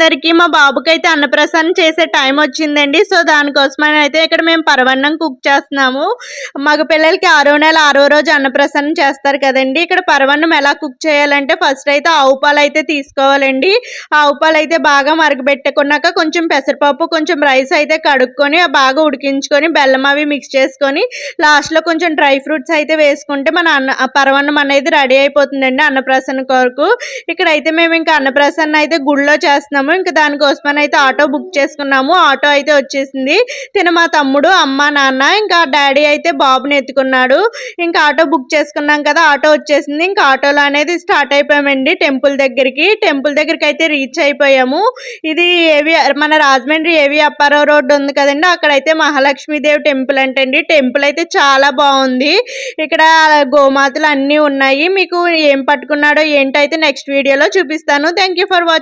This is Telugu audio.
అందరికీ మా బాబుకైతే అన్నప్రసాదం చేసే టైం వచ్చిందండి. సో, దానికోసమని అయితే ఇక్కడ మేము పరవన్నం కుక్ చేస్తున్నాము. మగ పిల్లలకి 6వ నెల 6వ రోజు అన్నప్రసాదం చేస్తారు కదండీ! ఇక్కడ పరవన్నం ఎలా కుక్ చేయాలంటే ఫస్ట్ అయితే ఆవు పాలైతే తీసుకోవాలండి. ఆవు పాలైతే బాగా మరగబెట్టుకున్నాక కొంచెం పెసరపప్పు, కొంచెం రైస్ అయితే కడుక్కొని బాగా ఉడికించుకొని బెల్లం అవి మిక్స్ చేసుకొని లాస్ట్‌లో కొంచెం డ్రై ఫ్రూట్స్ అయితే వేసుకుంటే మన పరవన్నం అనేది రెడీ అయిపోతుందండి అన్నప్రాసన కొరకు. ఇక్కడైతే మేము ఇంకా అన్నప్రాసన అయితే గుడిలో చేస్తున్నాము. ఇంకా దానికోసమని అయితే ఆటో బుక్ చేసుకున్నాము. ఆటో అయితే వచ్చేసింది. మా తమ్ముడు, అమ్మ, నాన్న ఇంకా డాడీ అయితే బాబుని ఎత్తుకున్నాడు. ఇంకా ఆటో బుక్ చేసుకున్నాం కదా, ఆటో వచ్చేసింది. ఇంకా ఆటోలో అనేది స్టార్ట్ అయిపోయామండి టెంపుల్ దగ్గరికి. టెంపుల్ దగ్గరికి అయితే రీచ్ అయిపోయాము. ఇది మన రాజమండ్రి ఏవి అప్పారావు రోడ్డు ఉంది కదండి, అక్కడైతే మహాలక్ష్మీదేవి టెంపుల్ అంటండి. టెంపుల్ అయితే చాలా బాగుంది. ఇక్కడ గోమాతలు అన్నీ ఉన్నాయి. మీకు ఏం పట్టుకున్నాడో ఏంటో అయితే నెక్స్ట్ వీడియోలో చూపిస్తాను. Thank you for watching.